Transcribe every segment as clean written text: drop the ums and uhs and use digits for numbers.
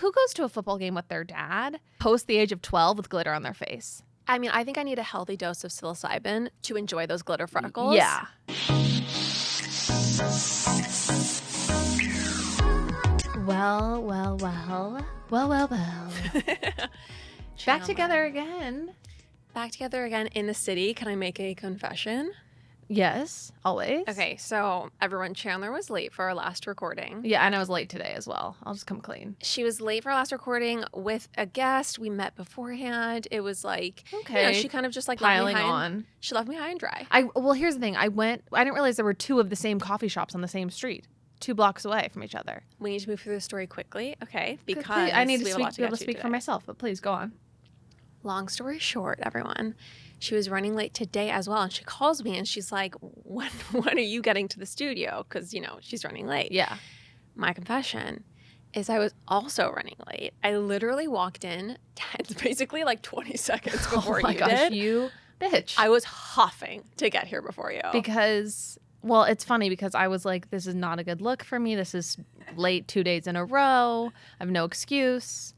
Who goes to a football game with their dad post the age of 12 with glitter on their face? I mean, I think I need a healthy dose of psilocybin to enjoy those glitter freckles. Yeah. Well. Back together again. Back together again in the city. Can I make a confession? Yes, always. Okay, so everyone, Chandler was late for our last recording. Yeah, and I was late today as well. I'll just come clean. She was late for our last recording with a guest. We met beforehand. It was like, okay, she kind of just like piling on. She left me high and dry. Well, here's the thing. I didn't realize there were two of the same coffee shops on the same street, 2 blocks away from each other. We need to move through the story quickly, okay? Because I need to be able to speak for myself, but please go on. Long story short, everyone, she was running late today as well. And she calls me and she's like, when are you getting to the studio? Because, she's running late. Yeah. My confession is I was also running late. I literally walked in basically like 20 seconds before you did. You bitch. I was huffing to get here before you. Because, well, it's funny because I was like, this is not a good look for me. This is late 2 days in a row. I have no excuse.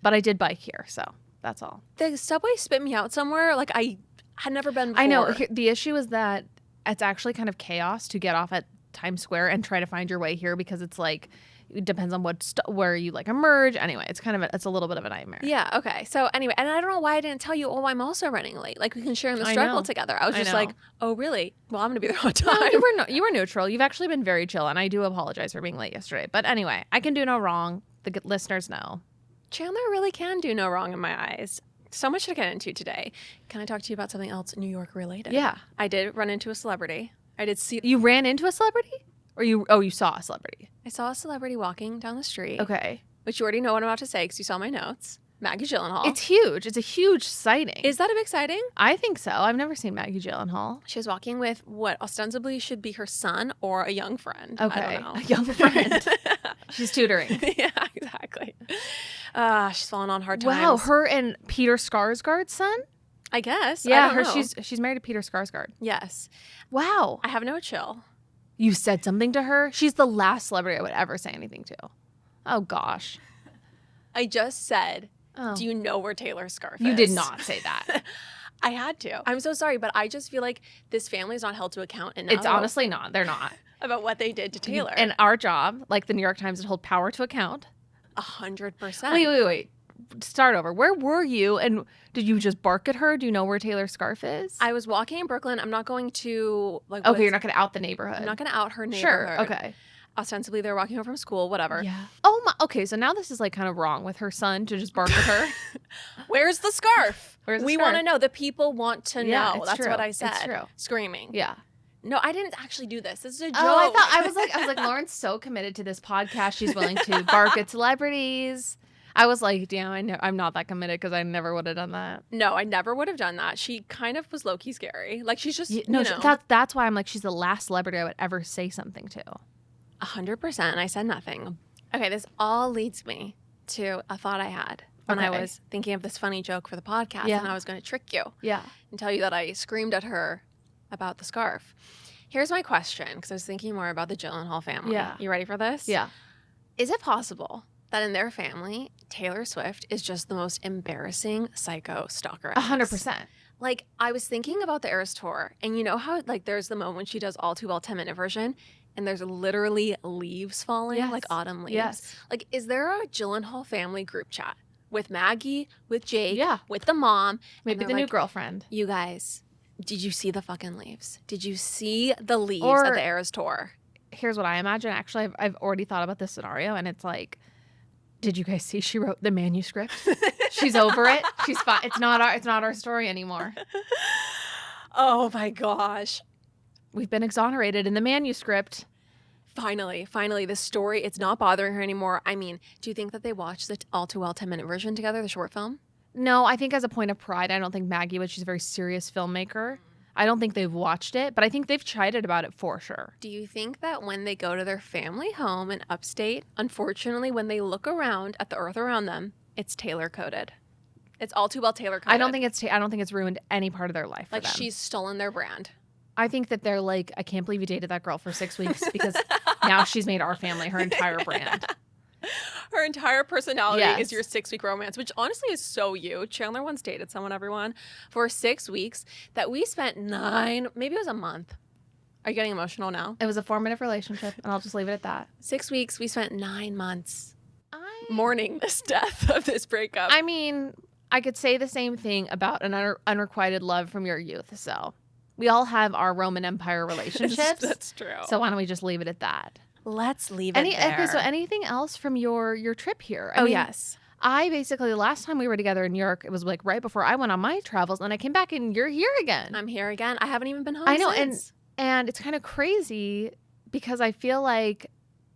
But I did bike here, so. That's all. The subway spit me out somewhere. Like I had never been before. I know. The issue is that it's actually kind of chaos to get off at Times Square and try to find your way here because it's like it depends on where you like emerge. Anyway, it's a little bit of a nightmare. Yeah. Okay. So anyway, and I don't know why I didn't tell you. Oh, I'm also running late. Like we can share in the struggle together. I was just like, oh, really? Well, I'm gonna be there on time. No, you were neutral. You've actually been very chill, and I do apologize for being late yesterday. But anyway, I can do no wrong. The listeners know. Chandler really can do no wrong in my eyes. So much to get into today. Can I talk to you about something else New York related? Yeah. I did run into a celebrity. I did see. You ran into a celebrity? Or you saw a celebrity? I saw a celebrity walking down the street. Okay. Which you already know what I'm about to say because you saw my notes. Maggie Gyllenhaal. It's huge. It's a huge sighting. Is that a big sighting? I think so. I've never seen Maggie Gyllenhaal. She was walking with what ostensibly should be her son or a young friend. Okay. I don't know. A young friend. She's tutoring. Yeah, exactly. She's fallen on hard times. Wow, her and Peter Skarsgård's son? I guess. Yeah, I don't know. she's married to Peter Skarsgård. Yes. Wow. I have no chill. You said something to her? She's the last celebrity I would ever say anything to. Oh, gosh. I just said, do you know where Taylor's scarf is? You did not say that. I had to. I'm so sorry, but I just feel like this family is not held to account enough. It's honestly not. They're not. About what they did to Taylor. And our job, like the New York Times, is hold power to account. 100%. Wait. Start over. Where were you? And did you just bark at her? Do you know where Taylor's scarf is? I was walking in Brooklyn. I'm not going to like. Okay, you're not going to out the neighborhood. I'm not going to out her neighborhood. Sure. Okay. Ostensibly, they're walking home from school. Whatever. Yeah. Oh my. Okay, so now this is like kind of wrong with her son to just bark at her. Where's the scarf? We want to know. The people want to know. It's That's true. what I said. It's true. Screaming. Yeah. No, I didn't actually do this. This is a joke. Oh, I was like, Lauren's so committed to this podcast. She's willing to bark at celebrities. I was like, damn, I'm not that committed because I never would have done that. No, I never would have done that. She kind of was low-key scary. Like, she's just, that's why I'm like, she's the last celebrity I would ever say something to. 100%. And I said nothing. Okay, this all leads me to a thought I had when I was thinking of this funny joke for the podcast. Yeah. And I was going to trick you. Yeah. And tell you that I screamed at her about the scarf. Here's my question, because I was thinking more about the Gyllenhaal family. Yeah. You ready for this? Yeah. Is it possible that in their family, Taylor Swift is just the most embarrassing psycho stalker? 100%. Like, I was thinking about the Eras Tour, and you know how, like, there's the moment when she does All Too Well 10-minute version, and there's literally leaves falling, like autumn leaves. Yes. Like, is there a Gyllenhaal family group chat with Maggie, with Jake, Yeah. with the mom? Maybe the new girlfriend. You guys, did you see the fucking leaves? Did you see the leaves at the Eras Tour? Here's what I imagine. Actually, I've already thought about this scenario, and it's like, did you guys see she wrote the manuscript? She's over it. She's fine. It's not our story anymore. Oh my gosh. We've been exonerated in the manuscript. Finally, the story, it's not bothering her anymore. I mean, do you think that they watched the All Too Well 10-minute version together, the short film? No, I think as a point of pride, I don't think Maggie would. She's a very serious filmmaker. I don't think they've watched it, but I think they've chided about it for sure. Do you think that when they go to their family home in upstate, unfortunately, when they look around at the earth around them, it's Taylor coded? It's All Too Well Taylor coded. I don't think it's ruined any part of their life. Like, for them. she's stolen their brand. I think that they're like, I can't believe you dated that girl for 6 weeks because now she's made our family her entire brand. Her entire personality Yes. is your 6-week romance, which honestly is so you. Chandler once dated someone, everyone, for 6 weeks that we spent 9, maybe it was a month. Are you getting emotional now? It was a formative relationship, and I'll just leave it at that. 6 weeks, we spent 9 months mourning this death of this breakup. I mean, I could say the same thing about an unrequited love from your youth. So we all have our Roman Empire relationships. That's true. So why don't we just leave it at that? Let's leave it there. Okay, so anything else from your trip here? I mean, yes. I basically, the last time we were together in New York, it was like right before I went on my travels, and I came back and you're here again. I'm here again. I haven't even been home I know, since. and it's kind of crazy because I feel like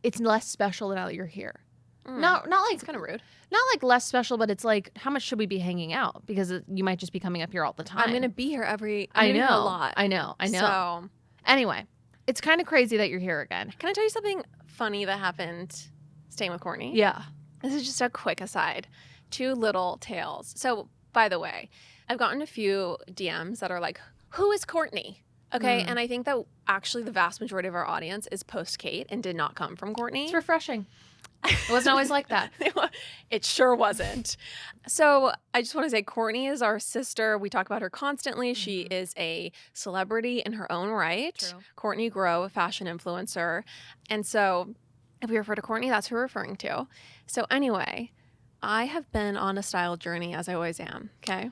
it's less special now that you're here. Not like it's kind of rude. Not like less special, but it's like, how much should we be hanging out? Because you might just be coming up here all the time. I'm gonna be here I know a lot. I know. So anyway, it's kind of crazy that you're here again. can I tell you something funny that happened staying with Courtney? Yeah. This is just a quick aside. 2 little tales. So, by the way, I've gotten a few DMs that are like, who is Courtney? Okay, and I think that actually the vast majority of our audience is post-Kate and did not come from Courtney. It's refreshing. It wasn't always like that. It sure wasn't. So I just want to say Courtney is our sister. We talk about her constantly. She is a celebrity in her own right. True. Courtney Grow, a fashion influencer. And so if we refer to Courtney, that's who we're referring to. So anyway, I have been on a style journey, as I always am, okay?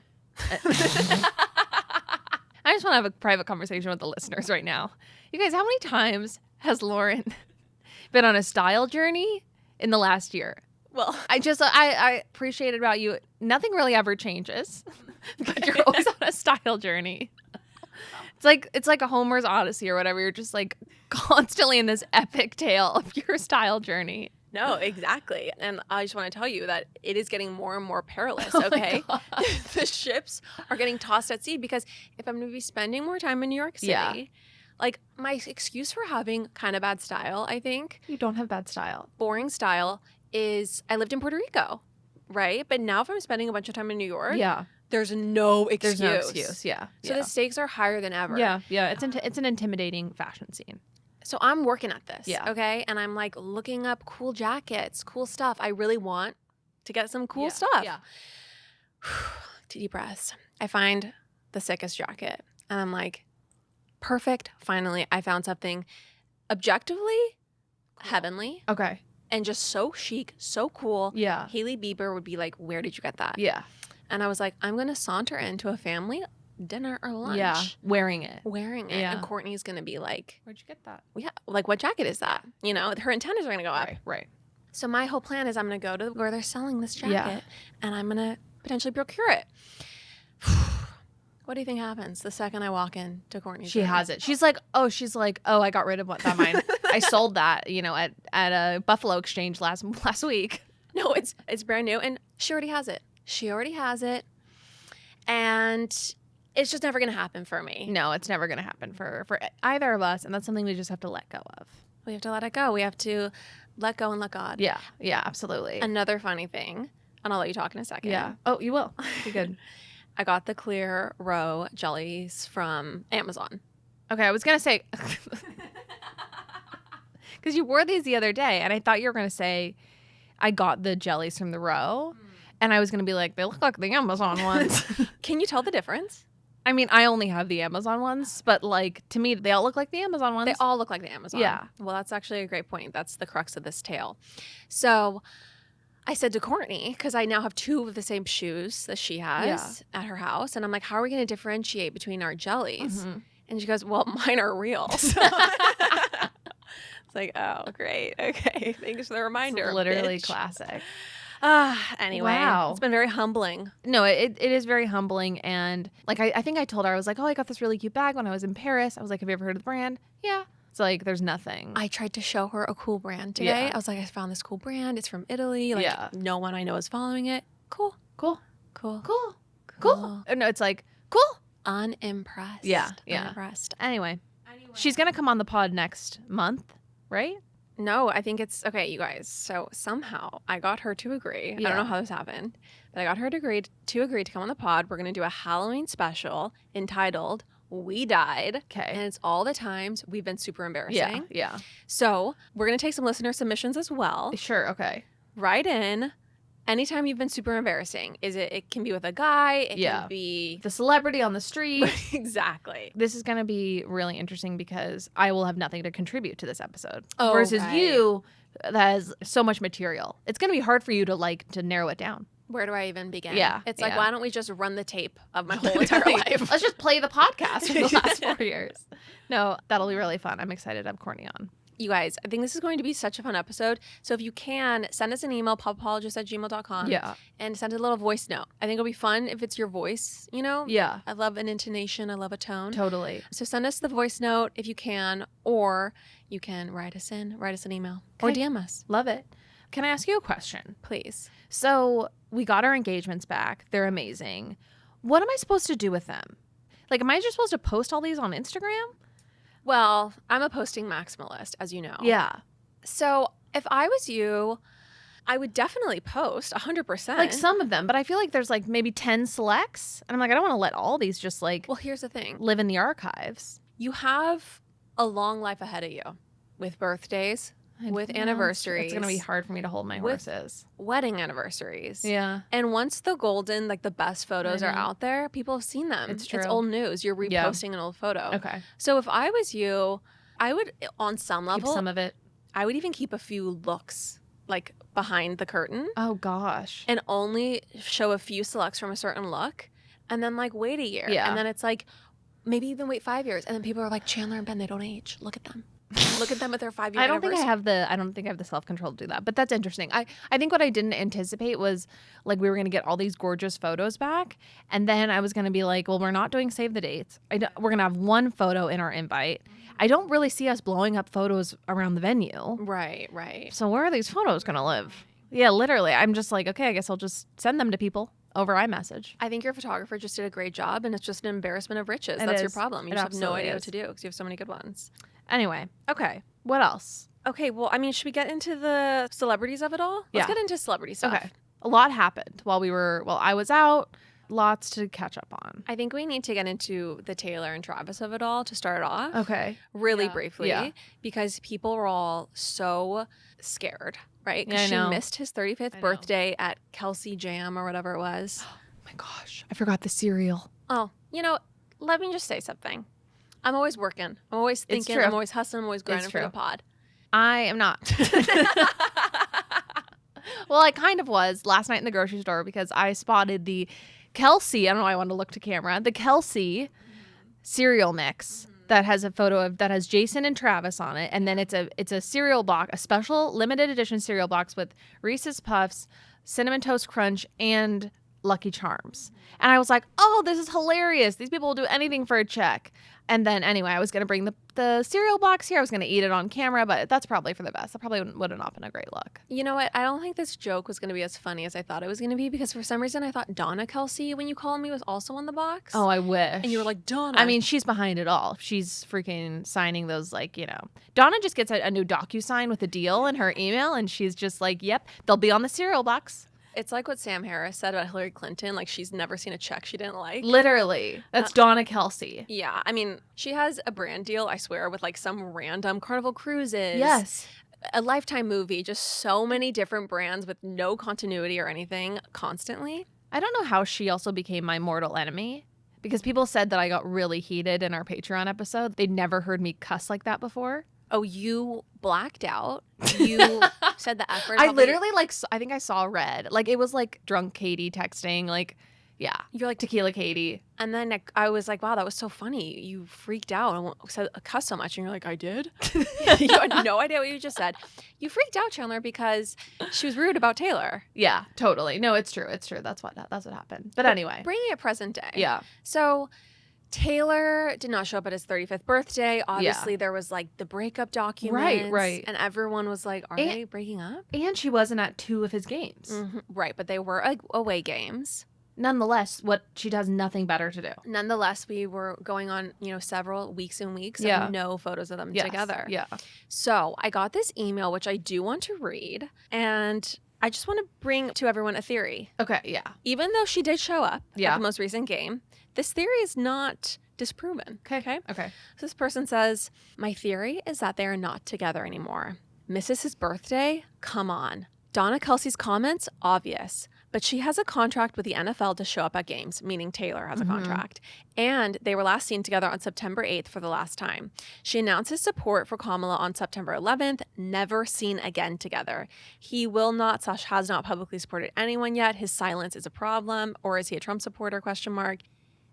I just want to have a private conversation with the listeners right now. You guys, how many times has Lauren been on a style journey in the last year? Well, I appreciate it about you. Nothing really ever changes, but you're always on a style journey. It's like a Homer's Odyssey or whatever. You're just like constantly in this epic tale of your style journey. no, exactly. And I just want to tell you that it is getting more and more perilous, Oh my okay? God. The ships are getting tossed at sea because if I'm going to be spending more time in New York City, Yeah. like my excuse for having kind of bad style, I think, You don't have bad style. boring style, is I lived in Puerto Rico, right? But now if I'm spending a bunch of time in New York, Yeah. there's no excuse. There's no excuse. Yeah. So the stakes are higher than ever. Yeah. It's an intimidating fashion scene. So I'm working at this, Yeah. okay? And I'm like looking up cool jackets, cool stuff. I really want to get some cool stuff. Yeah. Deep breaths. I find the sickest jacket. And I'm like, perfect. Finally, I found something objectively heavenly Okay. and just so chic, so cool. Yeah. Hailey Bieber would be like, where did you get that? Yeah. And I was like, I'm going to saunter into a family dinner or lunch. Yeah. Wearing it. Wearing it. Yeah. And Courtney's going to be like, Where'd you get that? yeah, like, what jacket is that? You know, her antennas are going to go up. Right. So my whole plan is I'm going to go to where they're selling this jacket Yeah. and I'm going to potentially procure it. What do you think happens the second I walk in to Courtney's She room? has it. She's like, oh, I got rid of that mine. I sold that, at a Buffalo Exchange last week. No, it's brand new and she already has it. She already has it. And it's just never going to happen for me. No, it's never going to happen for either of us, and that's something we just have to let go of. We have to let it go. We have to let go and let God. Yeah, absolutely. Another funny thing, and I'll let you talk in a second. Yeah. Oh, you will. Be good. I got the clear row jellies from Amazon. Okay, I was going to say, because you wore these the other day, and I thought you were going to say, I got the jellies from the row, and I was going to be like, they look like the Amazon ones. Can you tell the difference? I mean, I only have the Amazon ones, but like to me, they all look like the Amazon ones. They all look like the Amazon. Yeah. Well, that's actually a great point. That's the crux of this tale. So I said to Courtney, because I now have 2 of the same shoes that she has at her house. And I'm like, how are we going to differentiate between our jellies? Mm-hmm. And she goes, well, mine are real. So it's like, oh, great. Okay. Thanks for the reminder. It's literally bitch. classic. Anyway, Wow. It's been very humbling. No, it is very humbling. And like, I think I told her, I was like, oh, I got this really cute bag when I was in Paris. I was like, have you ever heard of the brand? Yeah. It's like, there's nothing. I tried to show her a cool brand today. Yeah. I was like, I found this cool brand. It's from Italy. Like, no one I know is following it. Cool. Cool. Cool. Cool. Cool. No, it's like, cool. Unimpressed. Yeah. Unimpressed. Anyway, she's going to come on the pod next month, right? No, I think it's okay, you guys. So somehow I got her to agree. I don't know how this happened, but I got her to agree to come on the pod. We're going to do a Halloween special entitled We Died. Okay. And it's all the times we've been super embarrassing. Yeah. So we're going to take some listener submissions as well. Sure. Okay. write in anytime you've been super embarrassing. It can be with a guy. It can be the celebrity on the street. Exactly. This is going to be really interesting because I will have nothing to contribute to this episode. Oh, versus right. you that has so much material. It's going to be hard for you to narrow it down. Where do I even begin? Yeah. It's like, why don't we just run the tape of my whole entire life? Let's just play the podcast for the last 4 years. No, that'll be really fun. I'm excited to have Courtney on. You guys, I think this is going to be such a fun episode. So if you can, send us an email, popapologist@gmail.com. Yeah. And send a little voice note. I think it'll be fun if it's your voice, you know? Yeah. I love an intonation. I love a tone. Totally. So send us the voice note if you can, or you can write us an email, or DM us. Love it. Can I ask you a question? Please. So we got our engagements back. They're amazing. What am I supposed to do with them? Like, am I just supposed to post all these on Instagram? Well, I'm a posting maximalist, as you know. Yeah. So if I was you, I would definitely post 100%. Like some of them, but I feel like there's like maybe 10 selects. And I'm like, I don't want to let all these just like Well, here's the thing. live in the archives. You have a long life ahead of you with birthdays, with anniversaries. It's going to be hard for me to hold my with horses. wedding anniversaries. Yeah. And once the golden, like the best photos are know. out there, people have seen them. It's true. It's old news. You're Yeah. reposting an old photo. Okay. So if I was you, I would, on some Keep level, some of it. I would even keep a few looks like behind the curtain Oh, gosh. and only show a few selects from a certain look and then like wait a year. Yeah. And then it's like, maybe even wait 5 years. And then people are like, Chandler and Ben, they don't age. Look at them. Look at them with their 5-year I don't think anniversary. I don't think I have the self-control to do that, but that's interesting. I think what I didn't anticipate was like we were going to get all these gorgeous photos back, and then I was going to be like, well, we're not doing save the dates. We're going to have one photo in our invite. I don't really see us blowing up photos around the venue. Right, right. So where are these photos going to live? Yeah, literally. I'm just like, okay, I guess I'll just send them to people over iMessage. I think your photographer just did a great job, and it's just an embarrassment of riches. It That's your is. problem. You It just have no absolutely idea is. what to do because you have so many good ones. Anyway, okay. What else? Okay, well, I mean, should we get into the celebrities of it all? Let's Yeah. get into celebrity stuff. Okay. A lot happened while I was out. Lots to catch up on. I think we need to get into the Taylor and Travis of it all to start off. Okay. Really Yeah. briefly. Yeah. Because people were all so scared, right? Yeah, I Because she know. missed his 35th I know. birthday at Kelce Jam or whatever it was. Oh my gosh. I forgot the cereal. Oh, you know, let me just say something. I'm always working. I'm always It's thinking. true. I'm always hustling. I'm always grinding for true. the pod. I am not. Well, I kind of was last night in the grocery store because I spotted the Kelce. I don't know why I wanted to look to camera. The Kelce cereal mix that has a photo of that has Jason and Travis on it, and then it's a cereal box, a special limited edition cereal box with Reese's Puffs, Cinnamon Toast Crunch, and Lucky Charms. And I was like, oh, this is hilarious. These people will do anything for a check. And then anyway, I was going to bring the cereal box here. I was going to eat it on camera, but that's probably for the best. That probably would have not been a great look. You know what? I don't think this joke was going to be as funny as I thought it was going to be because for some reason I thought Donna Kelce, when you called me, was also on the box. Oh, I wish. And you were like, Donna. I mean, she's behind it all. She's freaking signing those, like, you know. Donna just gets a new DocuSign with a deal in her email, and she's just like, yep, they'll be on the cereal box. it's like what Sam Harris said about Hillary Clinton. Like, she's never seen a check she didn't like. Literally. That's Donna Kelce. Yeah. I mean, she has a brand deal, I swear, with like some random Carnival Cruises. Yes. A Lifetime movie, just so many different brands with no continuity or anything constantly. I don't know how she also became my mortal enemy, because people said that I got really heated in our Patreon episode. They'd never heard me cuss like that before. Oh, you blacked out. You said the F word. I literally, like, I think I saw red. Like, it was like drunk Katie texting, like, yeah. You're like, Tequila Katie. and then I was like, wow, that was so funny. You freaked out and said cuss so much. And you're like, I did? You had no idea what you just said. You freaked out, Chandler, because she was rude about Taylor. Yeah, totally. No, it's true. It's true. That's what happened. But anyway. Bringing it present day. Yeah. So Taylor did not show up at his 35th birthday. Obviously, there was like the breakup documents. Right. And everyone was like, are they breaking up? And she wasn't at 2 of his games. Mhm. Right. But they were away games. Nonetheless, what she does nothing better to do. Nonetheless, we were going on, several weeks and weeks Yeah. and no photos of them Yes. together. Yeah. So I got this email, which I do want to read. And I just want to bring to everyone a theory. Okay. Yeah. Even though she did show up Yeah. at the most recent game, this theory is not disproven. Okay. Okay. So this person says, my theory is that they are not together anymore. Misses his birthday? Come on. Donna Kelce's comments, obvious. But she has a contract with the NFL to show up at games, meaning Taylor has a contract. And they were last seen together on September 8th for the last time. She announced his support for Kamala on September 11th, never seen again together. He will not, / has not publicly supported anyone yet. His silence is a problem. Or is he a Trump supporter, ?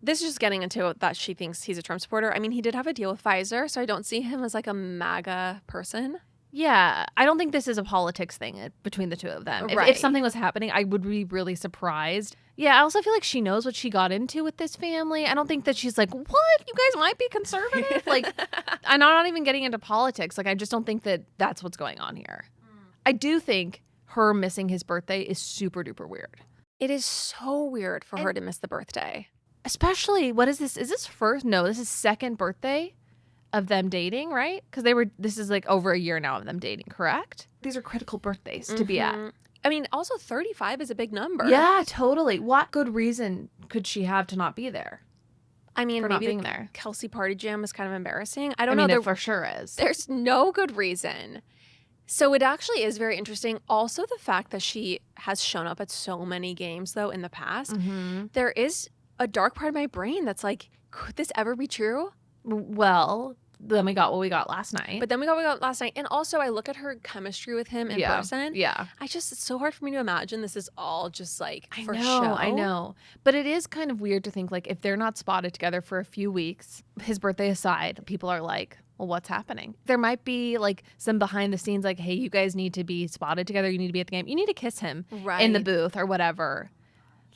This is just getting into that she thinks he's a Trump supporter. I mean, he did have a deal with Pfizer, so I don't see him as like a MAGA person. Yeah, I don't think this is a politics thing between the two of them. Right. If something was happening, I would be really surprised. Yeah, I also feel like she knows what she got into with this family. I don't think that she's like, what? You guys might be conservative? Like, I'm not even getting into politics. Like, I just don't think that that's what's going on here. I do think her missing his birthday is super duper weird. It is so weird for her to miss the birthday. Especially, what is this? Is this first? No, this is second birthday of them dating, right? Because this is like over a year now of them dating, correct? These are critical birthdays to be at. I mean, also 35 is a big number. Yeah, totally. What good reason could she have to not be there? I mean, for not maybe being the there. Kelce party jam is kind of embarrassing. I don't know. There for sure is. There's no good reason. So it actually is very interesting. Also, the fact that she has shown up at so many games, though, in the past, there is a dark part of my brain that's like, could this ever be true? Well, then we got what we got last night. But then we got what we got last night. And also, I look at her chemistry with him in person. Yeah. It's so hard for me to imagine this is all just like for show. I know. But it is kind of weird to think like if they're not spotted together for a few weeks, his birthday aside, people are like, well, what's happening? There might be like some behind the scenes like, hey, you guys need to be spotted together. You need to be at the game. You need to kiss him in the booth or whatever.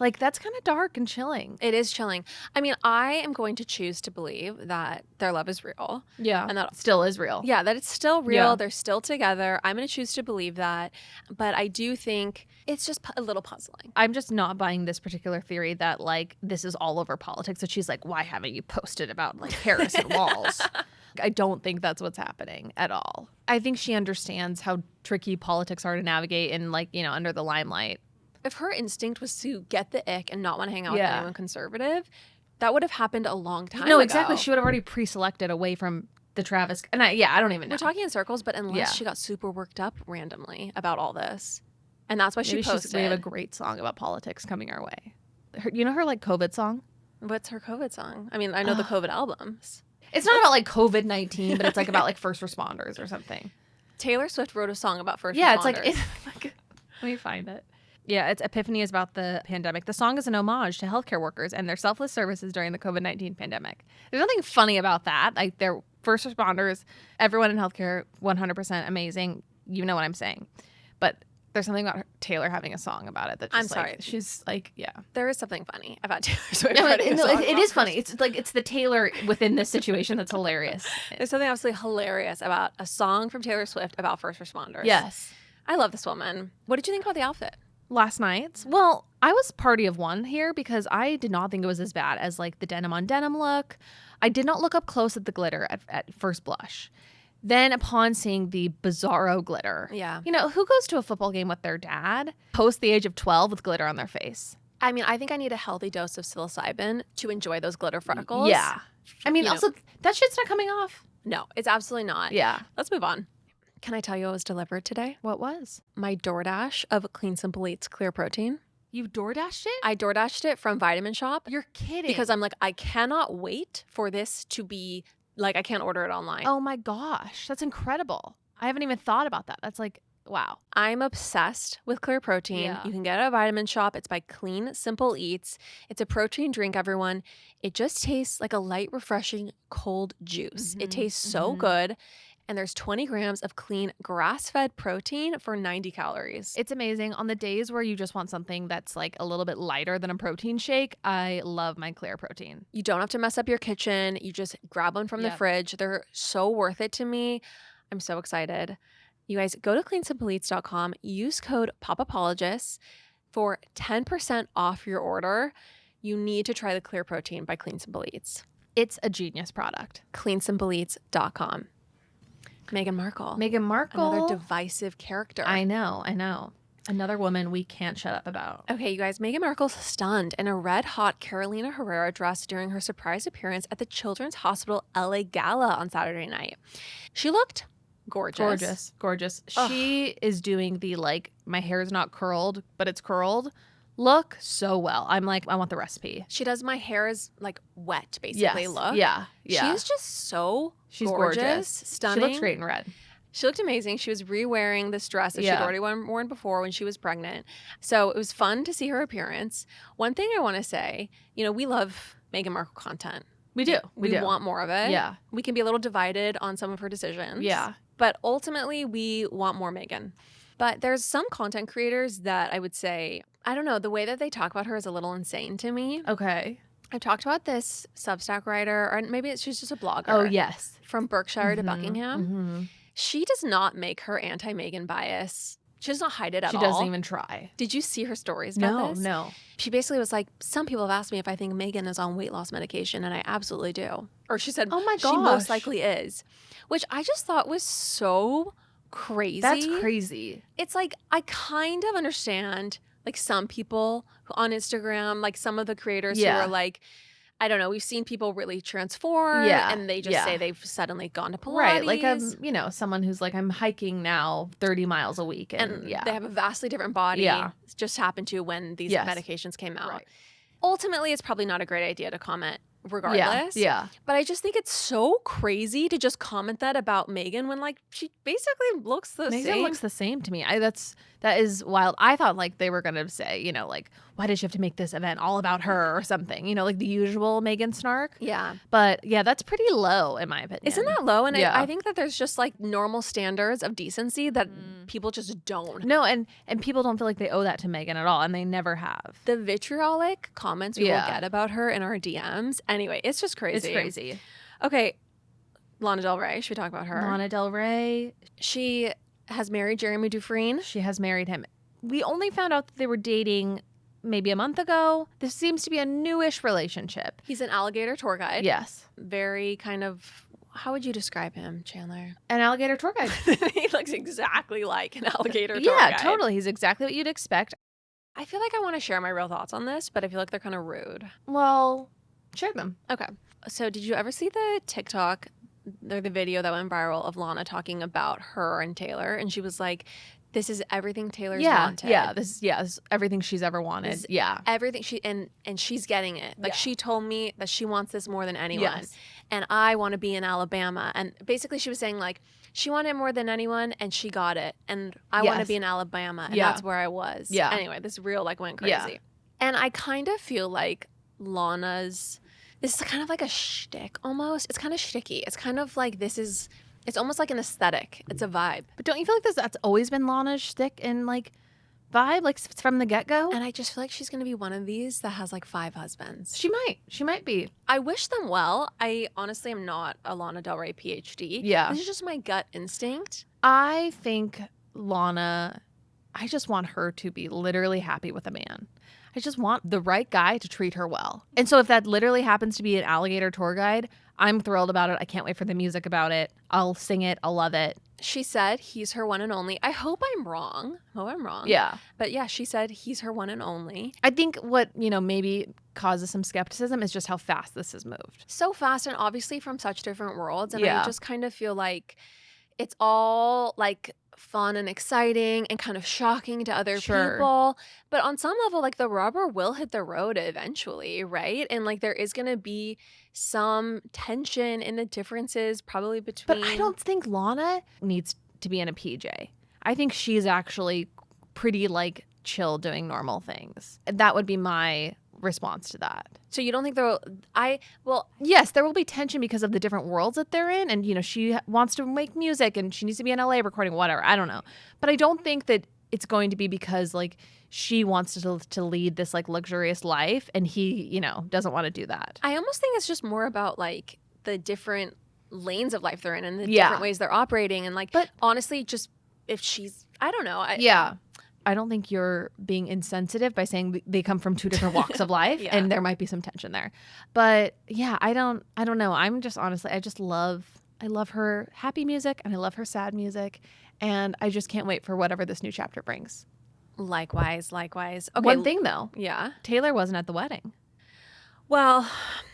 Like, that's kind of dark and chilling. It is chilling. I mean, I am going to choose to believe that their love is real. Yeah. And that still is real. Yeah, that it's still real. Yeah. They're still together. I'm going to choose to believe that. But I do think it's just a little puzzling. I'm just not buying this particular theory that, like, this is all over politics. That she's like, why haven't you posted about, like, Harris and Walls? I don't think that's what's happening at all. I think she understands how tricky politics are to navigate in, like, you know, under the limelight. If her instinct was to get the ick and not want to hang out with anyone conservative, that would have happened a long time ago. No, exactly. She would have already pre-selected away from the Travis. And I don't even know. We're talking in circles, but unless she got super worked up randomly about all this. And that's why she posted. We have a great song about politics coming our way. You know her, like, COVID song? What's her COVID song? I mean, I know the COVID albums. It's not about, like, COVID-19, but it's, like, about, like, first responders or something. Taylor Swift wrote a song about first responders. Yeah, it's like, let me find it. Yeah, it's Epiphany is about the pandemic. The song is an homage to healthcare workers and their selfless services during the COVID-19 pandemic. There's nothing funny about that. Like, they're first responders, everyone in healthcare, 100% amazing. You know what I'm saying. But there's something about Taylor having a song about it that just, I'm sorry. Like, she's like, yeah. There is something funny about Taylor Swift. No, it is funny. It's like, it's the Taylor within this situation that's hilarious. There's something absolutely hilarious about a song from Taylor Swift about first responders. Yes. I love this woman. What did you think about the outfit? Last night's? Well, I was party of one here because I did not think it was as bad as like the denim on denim look. I did not look up close at the glitter at first blush. Then upon seeing the bizarro glitter, you know, who goes to a football game with their dad post the age of 12 with glitter on their face? I mean, I think I need a healthy dose of psilocybin to enjoy those glitter freckles. Yeah. I mean, also, that shit's not coming off. No, it's absolutely not. Yeah. Let's move on. Can I tell you what was delivered today? What was? My DoorDash of Clean Simple Eats Clear Protein. You DoorDashed it? I DoorDashed it from Vitamin Shop. You're kidding. Because I'm like, I cannot wait for this to be, like, I can't order it online. Oh my gosh. That's incredible. I haven't even thought about that. That's like, wow. I'm obsessed with Clear Protein. Yeah. You can get it at Vitamin Shop. It's by Clean Simple Eats. It's a protein drink, everyone. It just tastes like a light, refreshing, cold juice. It tastes so good. And there's 20 grams of clean grass-fed protein for 90 calories. It's amazing. On the days where you just want something that's like a little bit lighter than a protein shake, I love my Clear Protein. You don't have to mess up your kitchen. You just grab one from the fridge. They're so worth it to me. I'm so excited. You guys, go to cleansimpleeats.com. Use code POPAPOLOGISTS for 10% off your order. You need to try the Clear Protein by Clean Simple Eats. It's a genius product. cleansimpleeats.com. Meghan Markle. Meghan Markle. Another divisive character. I know. Another woman we can't shut up about. Okay, you guys, Meghan Markle's stunned in a red-hot Carolina Herrera dress during her surprise appearance at the Children's Hospital LA Gala on Saturday night. She looked Gorgeous. Gorgeous. Ugh. She is doing the like, my hair is not curled, but it's curled look so well. I'm like, I want the recipe. She does my hair is like wet, basically. Yes. Look. Yeah. Yeah. She's just so She's gorgeous. Stunning. She looks great in red. She looked amazing. She was re-wearing this dress that she'd Yeah. already worn before when she was pregnant. So it was fun to see her appearance. One thing I want to say, we love Meghan Markle content. We do. We do. want more of it. Yeah. We can be a little divided on some of her decisions. Yeah. But ultimately, we want more Meghan. But there's some content creators that I would say, I don't know, the way that they talk about her is a little insane to me. Okay. I've talked about this Substack writer, or maybe she's just a blogger. Oh, yes. From Berkshire to Buckingham. Mm-hmm. She does not make her anti-Meghan bias. She does not hide it at all. She doesn't even try. Did you see her stories about this? No. She basically was like, some people have asked me if I think Meghan is on weight loss medication, and I absolutely do. Or she said, Oh my she most gosh. likely is. Which I just thought was so crazy. That's crazy. It's like, I kind of understand, like, some people on Instagram, like some of the creators who Yeah. are like, I don't know, we've seen people really transform, Yeah. and they just Yeah. say they've suddenly gone to Pilates. Right. Like, someone who's like, I'm hiking now 30 miles a week. And, and yeah. they have a vastly different body. Yeah. It just happened to when these Yes. medications came out. Right. Ultimately, it's probably not a great idea to comment regardless. Yeah. But I just think it's so crazy to just comment that about Meghan when, like, she basically looks the Meghan same. looks the same to me. That is wild. I thought like they were gonna say, like, why did you have to make this event all about her or something? Like the usual Meghan snark. Yeah. But yeah, that's pretty low in my opinion. Isn't that low? And Yeah. I think that there's just like normal standards of decency that people just don't. No, and people don't feel like they owe that to Meghan at all, and they never have. The vitriolic comments we will Yeah. get about her in our DMs. Anyway, it's just crazy. It's crazy. Okay. Lana Del Rey. Should we talk about her? Lana Del Rey, She has married Jeremy Dufresne. she has married him. We only found out that they were dating maybe a month ago. This seems to be a newish relationship. He's an alligator tour guide. Yes. Very kind of, how would you describe him, Chandler? An alligator tour guide. He looks exactly like an alligator tour Yeah, guide. totally. He's exactly what you'd expect. I feel like I want to share my real thoughts on this, but I feel like they're kind of rude. Well, share them. Okay. So did you ever see the TikTok or the video that went viral of Lana talking about her and Taylor? And she was like, this is everything Taylor's wanted. Yeah, this is everything she's ever wanted. This is Yeah. Everything and she's getting it. Like Yeah. she told me that she wants this more than anyone. Yes. And I want to be in Alabama. And basically she was saying like she wanted it more than anyone and she got it. And I want to Yes. be in Alabama. And Yeah. that's where I was. Yeah. Anyway, this reel like went crazy. Yeah. And I kind of feel like Lana's, this is kind of like a shtick almost. It's kind of shticky. It's kind of like it's almost like an aesthetic. It's a vibe. But don't you feel like that's always been Lana's shtick and like vibe, like from the get-go? And I just feel like she's going to be one of these that has like 5 husbands. She might be. I wish them well. I honestly am not a Lana Del Rey PhD. Yeah. This is just my gut instinct. I think Lana, I just want her to be literally happy with a man. I just want the right guy to treat her well. And so if that literally happens to be an alligator tour guide, I'm thrilled about it. I can't wait for the music about it. I'll sing it. I'll love it. She said he's her one and only. I hope I'm wrong. Yeah. But yeah, she said he's her one and only. I think what, maybe causes some skepticism is just how fast this has moved. So fast and obviously from such different worlds. And Yeah. I just kind of feel like it's all like fun and exciting and kind of shocking to other Sure. people. But on some level, like the rubber will hit the road eventually, right? And like there is going to be some tension in the differences probably between. But I don't think Lana needs to be in a PJ. I think she's actually pretty like chill doing normal things. That would be my response to that. So you don't think Yes, there will be tension because of the different worlds that they're in. And, she wants to make music and she needs to be in LA recording, whatever. I don't know. But I don't think that it's going to be because like she wants to lead this like luxurious life and he, doesn't want to do that. I almost think it's just more about like the different lanes of life they're in and the Yeah. different ways they're operating. And like, But- honestly, just if she's, I don't know. Yeah. I don't think you're being insensitive by saying they come from 2 different walks of life Yeah. and there might be some tension there. But yeah, I don't know. I'm just honestly, I love her happy music and I love her sad music. And I just can't wait for whatever this new chapter brings. Likewise. Okay. One thing though, Yeah. Taylor wasn't at the wedding Well,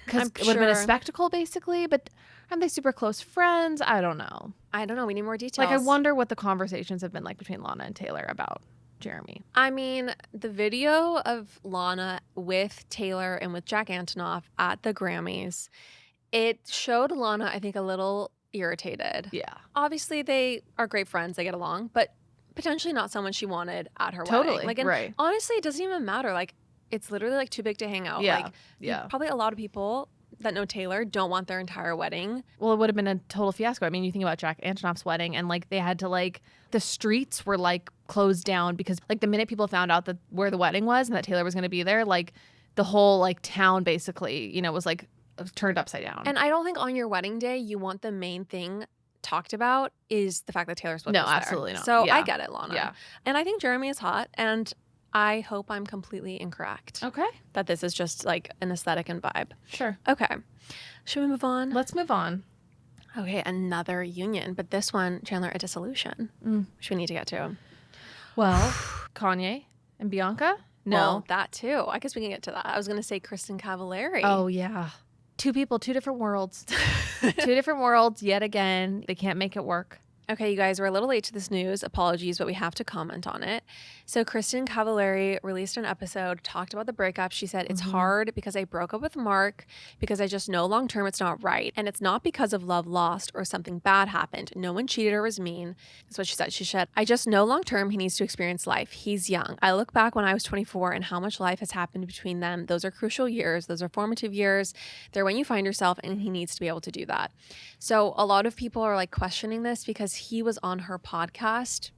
because I'm it would have been a sure- spectacle basically. But Aren't they super close friends? I don't know. I don't know. We need more details. Like, I wonder what the conversations have been like between Lana and Taylor about Jeremy. I mean, the video of Lana with Taylor and with Jack Antonoff at the Grammys, it showed Lana, I think, a little irritated. Yeah. Obviously, they are great friends. They get along, but potentially not someone she wanted at her Totally. wedding. Like, and right. honestly, it doesn't even matter. Like, it's literally like too big to hang out. Yeah. Like, Yeah. probably a lot of people that know Taylor don't want their entire wedding. Well, it would have been a total fiasco. I mean, you think about Jack Antonoff's wedding, and like they had to like the streets were like closed down because like the minute people found out that where the wedding was and that Taylor was going to be there, like the whole like town basically, you know, was like turned upside down. And I don't think on your wedding day you want the main thing talked about is the fact that Taylor Swift was there. Absolutely not. So Yeah. I get it, Lana. Yeah. And I think Jeremy is hot, and I hope I'm completely incorrect. Okay. That this is just like an aesthetic and vibe. Sure. Okay. Should we move on? Let's move on. Okay, another union, but this one, Chandler, a dissolution, which we need to get to. Well, Kanye and Bianca? No. Well, that too. I guess we can get to that. I was going to say Kristen Cavallari. Oh, yeah. Two people, two different worlds. Two different worlds yet again. They can't make it work. Okay, you guys, we're a little late to this news. Apologies, but we have to comment on it. So Kristen Cavallari released an episode, talked about the breakup. She said, it's hard because I broke up with Mark because I just know long term it's not right. And it's not because of love lost or something bad happened. No one cheated or was mean. That's what she said. She said, I just know long term he needs to experience life. He's young. I look back when I was 24 and how much life has happened between them. Those are crucial years. Those are formative years. They're when you find yourself, and he needs to be able to do that. So a lot of people are like questioning this because he was on her podcast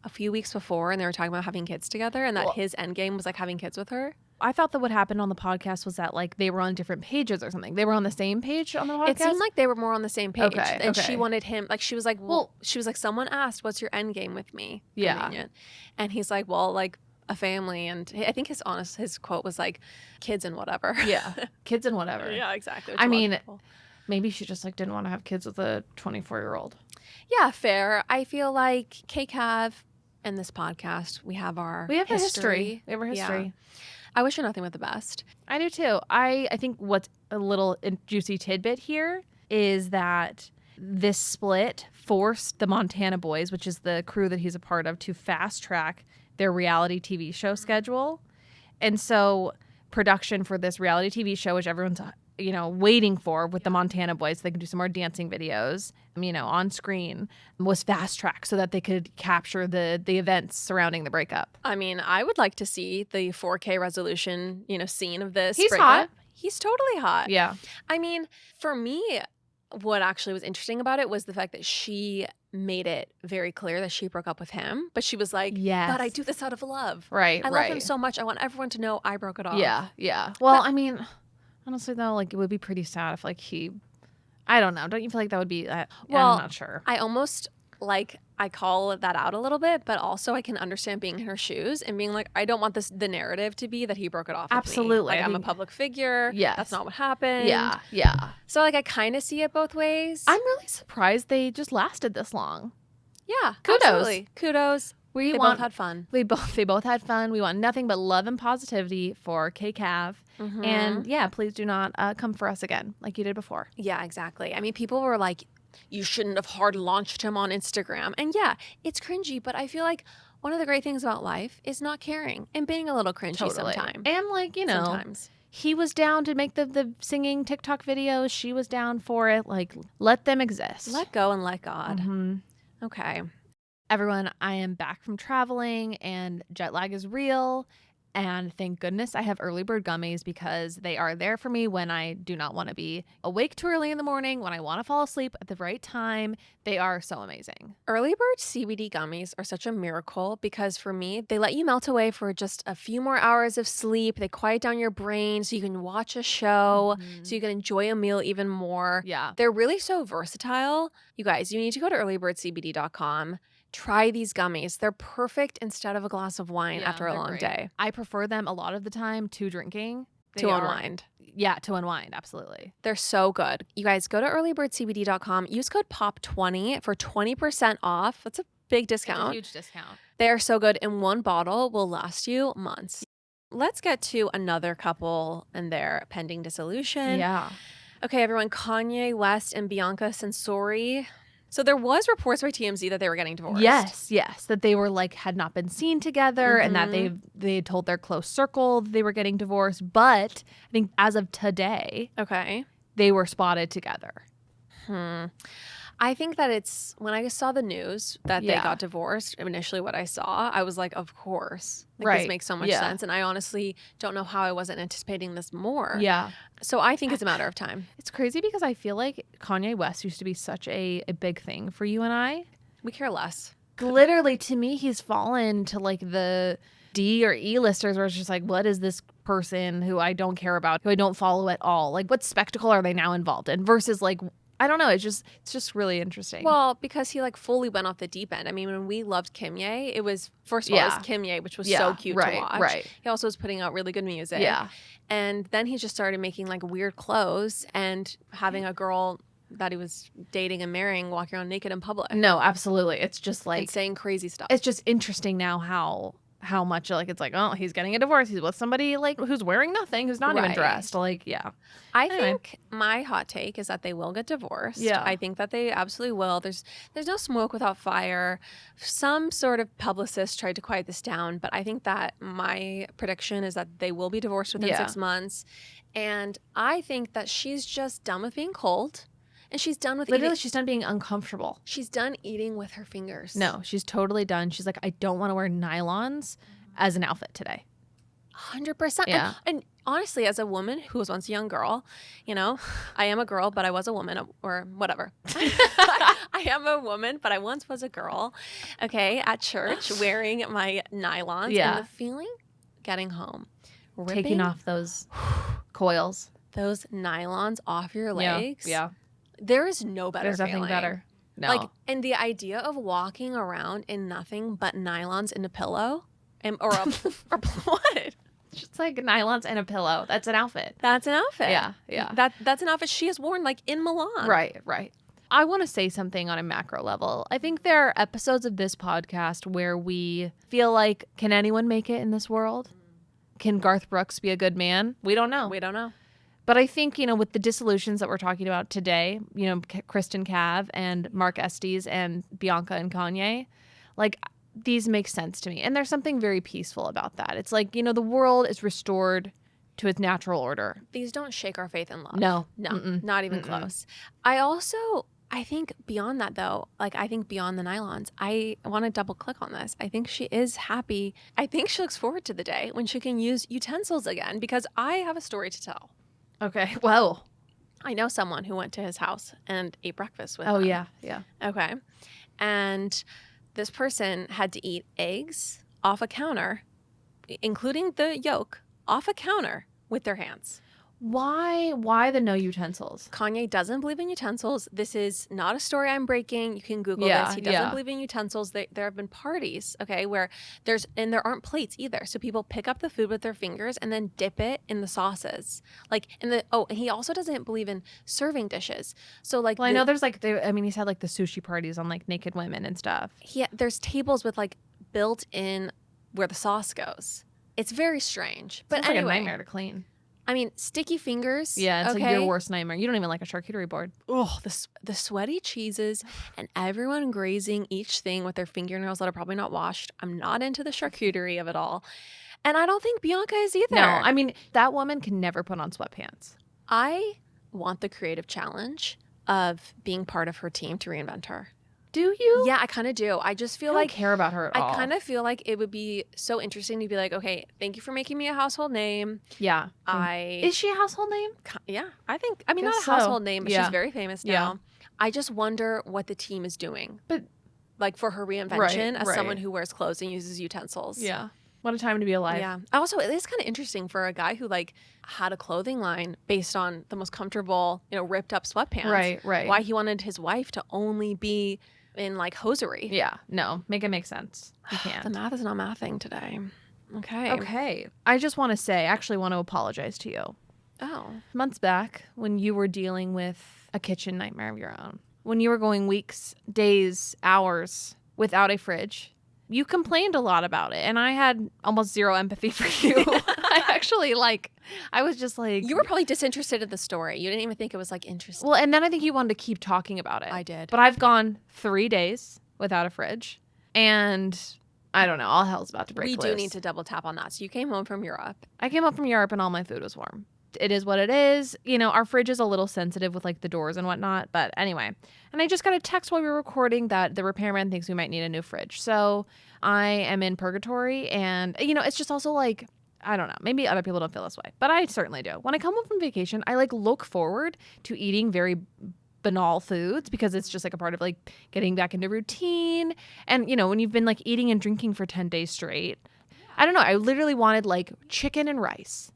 a few weeks before and they were talking about having kids together and that his end game was like having kids with her. I thought that what happened on the podcast was that like they were on different pages or something. They were on the same page on the podcast? It seemed like they were more on the same page. Okay, and okay. she wanted him, like she was like, well, she was like, someone asked, what's your end game with me? Yeah. Convenient. And he's like, well, like a family. And I think his quote was like, kids and whatever. Yeah. Kids and whatever. Yeah, exactly. I mean, maybe she just like didn't want to have kids with a 24-year-old. Yeah, fair. I feel like KCAV and this podcast, we have our history. We have our history. Yeah. I wish her nothing but the best. I do too. I think what's a little juicy tidbit here is that this split forced the Montana Boys, which is the crew that he's a part of, to fast track their reality TV show schedule. And so production for this reality TV show, which everyone's waiting for with the Montana Boys so they can do some more dancing videos, on screen, was fast tracked so that they could capture the events surrounding the breakup. I mean, I would like to see the 4K resolution, scene of this. He's breakup. hot. He's totally hot. Yeah. I mean, for me, what actually was interesting about it was the fact that she made it very clear that she broke up with him, but she was like, yes, but I do this out of love. Right. I love him so much. I want everyone to know I broke it off. Yeah. Yeah. Well, I mean, honestly, though, like, it would be pretty sad if, like, I don't know. Don't you feel like that would be, well, I'm not sure. I almost, I call that out a little bit, but also I can understand being in her shoes and being like, I don't want the narrative to be that he broke it off with me. Absolutely. Like, I'm a public figure. Yes. That's not what happened. Yeah. Yeah. So, I kind of see it both ways. I'm really surprised they just lasted this long. Yeah. Kudos. Absolutely. Kudos. They both had fun. They both had fun. We want nothing but love and positivity for KCAV. Mm-hmm. And yeah, please do not come for us again like you did before. Yeah, exactly. I mean, people were like, you shouldn't have hard launched him on Instagram. And yeah, it's cringy, but I feel like one of the great things about life is not caring and being a little cringy sometimes. And sometimes. He was down to make the singing TikTok videos. She was down for it. Like, let them exist. Let go and let God. Mm-hmm. Okay. Everyone, I am back from traveling and jet lag is real. And thank goodness I have early bird gummies because they are there for me when I do not want to be awake too early in the morning, when I want to fall asleep at the right time. They are so amazing. Early bird CBD gummies are such a miracle because for me, they let you melt away for just a few more hours of sleep. They quiet down your brain so you can watch a show, so you can enjoy a meal even more. Yeah. They're really so versatile. You guys, you need to go to earlybirdcbd.com. Try these gummies. They're perfect instead of a glass of wine after a long day. I prefer them a lot of the time to drinking. To unwind. Yeah, to unwind. Absolutely. They're so good. You guys, go to earlybirdcbd.com. Use code POP20 for 20% off. That's a big discount. It's a huge discount. They're so good. And one bottle will last you months. Let's get to another couple and their pending dissolution. Yeah. Okay, everyone, Kanye West and Bianca Censori. So there was reports by TMZ that they were getting divorced. Yes, that they were like had not been seen together, and that they told their close circle they were getting divorced. But I think as of today, Okay. they were spotted together. I think that it's when I saw the news that they got divorced, initially what I saw, I was like, of course. Like, this makes so much sense. And I honestly don't know how I wasn't anticipating this more. Yeah. So I think it's a matter of time. It's crazy because I feel like Kanye West used to be such a big thing for you and I. We care less. Literally, to me, he's fallen to like the D or E listers where it's just like, what is this person who I don't care about, who I don't follow at all? Like, what spectacle are they now involved in versus like, I don't know. It's just really interesting. Well, because he like fully went off the deep end. I mean, when we loved Kimye, it was first of all, it was Kimye, which was so cute to watch. Right. He also was putting out really good music. Yeah. And then he just started making like weird clothes and having a girl that he was dating and marrying walking around naked in public. No, absolutely. It's just like and saying crazy stuff. It's just interesting now how much like it's like, oh, he's getting a divorce. He's with somebody like who's wearing nothing, who's not even dressed. Like, yeah. I think my hot take is that they will get divorced. Yeah. I think that they absolutely will. There's no smoke without fire. Some sort of publicist tried to quiet this down, but I think that my prediction is that they will be divorced within 6 months. And I think that she's just done with being cold. And she's done with literally, she's done being uncomfortable. She's done eating with her fingers. No, she's totally done. She's like, I don't want to wear nylons as an outfit today. 100%. Yeah. And honestly, as a woman who was once a young girl, you know, I am a girl, but I was a woman or whatever. I am a woman, but I once was a girl. Okay. At church wearing my nylons. Yeah. And the feeling getting home. Taking off those coils. Those nylons off your legs. Yeah. There is no better There's feeling. nothing better. No. Like, and the idea of walking around in nothing but nylons and a pillow or what? Just like nylons and a pillow. That's an outfit. That's an outfit. Yeah. That's an outfit she has worn like in Milan. Right. I want to say something on a macro level. I think there are episodes of this podcast where we feel like, can anyone make it in this world? Can Garth Brooks be a good man? We don't know. But I think, you know, with the dissolutions that we're talking about today, you know, Kristen Cav and Mark Estes and Bianca and Kanye, like, these make sense to me. And there's something very peaceful about that. It's like, you know, the world is restored to its natural order. These don't shake our faith in love. No. Not even close. I think beyond that, though, like, I think beyond the nylons, I want to double click on this. I think she is happy. I think she looks forward to the day when she can use utensils again, because I have a story to tell. Okay. Well, I know someone who went to his house and ate breakfast with him. Oh, yeah. Okay. And this person had to eat eggs off a counter, including the yolk, off a counter with their hands. Why the no utensils? Kanye doesn't believe in utensils. This is not a story I'm breaking. You can Google this. He doesn't believe in utensils. There have been parties, okay, where there aren't plates either. So people pick up the food with their fingers and then dip it in the sauces. Like and he also doesn't believe in serving dishes. So like, well, I know there's like, he's had like the sushi parties on like naked women and stuff. There's tables with like built in where the sauce goes. It's very strange. But Sounds anyway, like a nightmare to clean. I mean, sticky fingers. Yeah, it's okay? like your worst nightmare. You don't even like a charcuterie board. Oh, the sweaty cheeses and everyone grazing each thing with their fingernails that are probably not washed. I'm not into the charcuterie of it all. And I don't think Bianca is either. No, I mean, that woman can never put on sweatpants. I want the creative challenge of being part of her team to reinvent her. Do you? Yeah, I kind of do. I just feel I don't care about her at all. I kind of feel like it would be so interesting to be like, okay, thank you for making me a household name. Yeah. Is she a household name? Yeah, I mean, not a so. household name, but she's very famous now. Yeah. I just wonder what the team is doing. But like for her reinvention as right. someone who wears clothes and uses utensils. Yeah. What a time to be alive. Yeah. Also, it is kind of interesting for a guy who like had a clothing line based on the most comfortable, you know, ripped up sweatpants. Right. Why he wanted his wife to only be in like hosiery. Yeah. No, make it make sense. You can't. The math is not mathing today. Okay. I just want to say, I actually want to apologize to you. Oh. Months back, when you were dealing with a kitchen nightmare of your own, when you were going weeks, days, hours without a fridge, you complained a lot about it. And I had almost zero empathy for you. I actually I was just like. You were probably disinterested in the story. You didn't even think it was interesting. Well, and then I think you wanted to keep talking about it. I did. But I've gone 3 days without a fridge. And I don't know. All hell's about to break loose. We do need to double tap on that. So you came home from Europe. I came up from Europe and all my food was warm. It is what it is. Our fridge is a little sensitive with the doors and whatnot. But anyway. And I just got a text while we were recording that the repairman thinks we might need a new fridge. So I am in purgatory. And, it's just also I don't know. Maybe other people don't feel this way. But I certainly do. When I come home from vacation, I look forward to eating very banal foods because it's just a part of getting back into routine. And, when you've been eating and drinking for 10 days straight, I don't know. I literally wanted chicken and rice.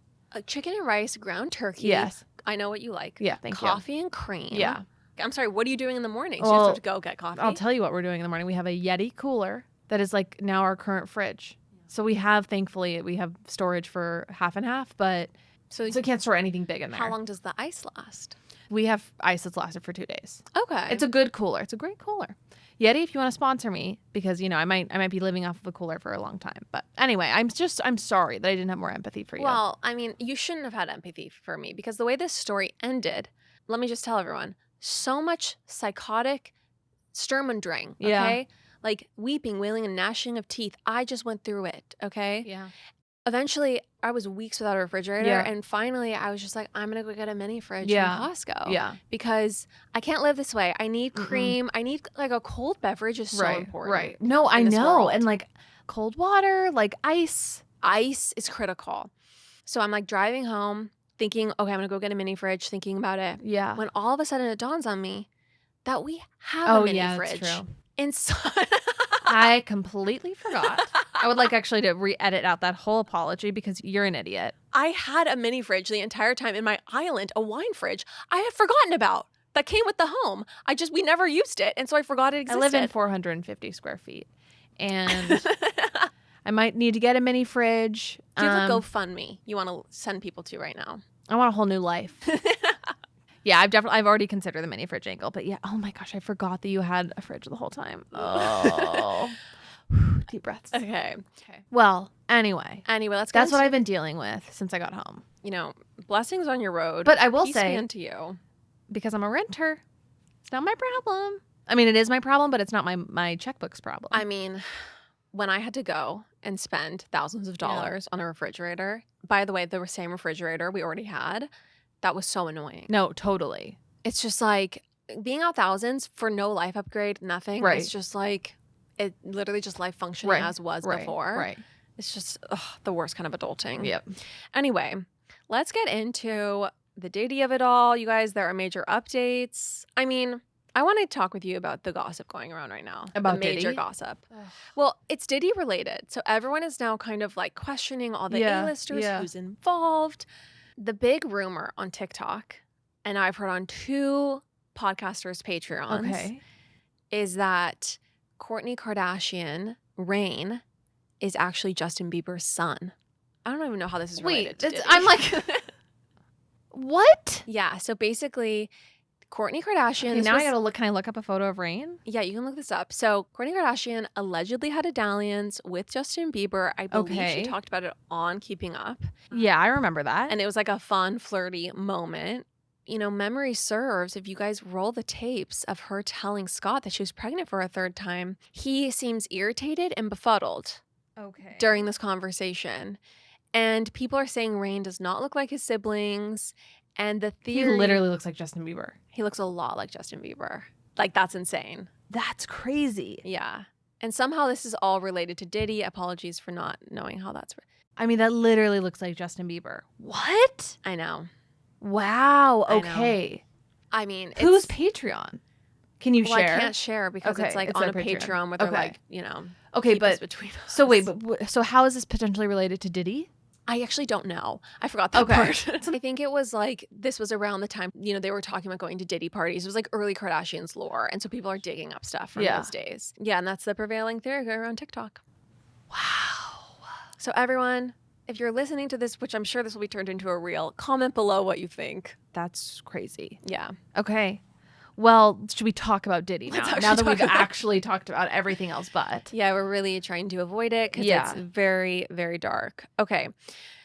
Chicken and rice, ground turkey. Yes. I know what you like. Yeah, thank you. Coffee and cream. Yeah. I'm sorry, what are you doing in the morning? Well, you have to go get coffee? I'll tell you what we're doing in the morning. We have a Yeti cooler that is now our current fridge. So we have, thankfully, storage for half and half, but so we can't store anything big in there. How long does the ice last? We have ice that's lasted for 2 days. Okay. It's a good cooler. It's a great cooler. Yeti, if you want to sponsor me, because I might be living off of a cooler for a long time. But anyway, I'm sorry that I didn't have more empathy for you. Well, you shouldn't have had empathy for me because the way this story ended, let me just tell everyone, so much psychotic Sturmundring, okay? Yeah. Weeping, wailing, and gnashing of teeth. I just went through it, okay? Yeah. Eventually, I was weeks without a refrigerator, Yeah. and finally, I was just I'm going to go get a mini fridge Yeah. from Costco. Yeah. Because I can't live this way. I need cream. I need, a cold beverage is so important. Right. No, I know. World. And cold water, ice. Ice is critical. So I'm driving home thinking, okay, I'm going to go get a mini fridge, thinking about it. Yeah. When all of a sudden it dawns on me that we have a mini fridge. That's true. Inside. I completely forgot. I would actually to re-edit out that whole apology because you're an idiot. I had a mini fridge the entire time in my island, a wine fridge I had forgotten about that came with the home. We never used it. And so I forgot it existed. I live in 450 square feet and I might need to get a mini fridge. Do you have a GoFundMe you want to send people to right now? I want a whole new life. Yeah, I've already considered the mini fridge angle, but yeah, oh my gosh, I forgot that you had a fridge the whole time. Oh. Deep breaths. Okay. Well, anyway, let's. That's what I've been dealing with since I got home. Blessings on your road. But I will Peace say, be unto you, because I'm a renter, it's not my problem. I mean, it is my problem, but it's not my checkbook's problem. When I had to go and spend thousands of dollars on a refrigerator, by the way, the same refrigerator we already had, that was so annoying. No, totally. It's just being out thousands for no life upgrade, nothing. Right. It's just it literally just life functioning as was before. Right. It's just the worst kind of adulting. Yep. Anyway, let's get into the Diddy of it all. You guys, there are major updates. I want to talk with you about the gossip going around right now. About the major Diddy? gossip. Well, it's Diddy related. So everyone is now kind of questioning all the A-listers, who's involved. The big rumor on TikTok, and I've heard on 2 podcasters' Patreons, is that Kourtney Kardashian, Reign, is actually Justin Bieber's son. I don't even know how this is related to Diddy. I'm what? Yeah, so basically, Kourtney Kardashian... Okay, now I gotta look. Can I look up a photo of Reign? Yeah, you can look this up. So Kourtney Kardashian allegedly had a dalliance with Justin Bieber. I believe she talked about it on Keeping Up. Yeah, I remember that. And it was a fun, flirty moment. Memory serves, if you guys roll the tapes of her telling Scott that she was pregnant for a 3rd time, he seems irritated and befuddled during this conversation. And people are saying Reign does not look like his siblings. And the theory... He literally looks like Justin Bieber. He looks a lot like Justin Bieber. That's insane. That's crazy. Yeah. And somehow this is all related to Diddy. Apologies for not knowing how that's... that literally looks like Justin Bieber. What? I know. Wow. Okay. Who's Patreon? Can you share? I can't share because it's on a Patreon where they're Okay, but between us. So wait, so how is this potentially related to Diddy? I actually don't know. I forgot that part. I think it was this was around the time, they were talking about going to Diddy parties. It was early Kardashians lore. And so people are digging up stuff from those days. Yeah, and that's the prevailing theory going around TikTok. Wow. So everyone, if you're listening to this, which I'm sure this will be turned into a reel, comment below what you think. That's crazy. Yeah. Okay. Well, should we talk about Diddy now that we've actually talked about everything else but? Yeah, we're really trying to avoid it because it's very, very dark. Okay.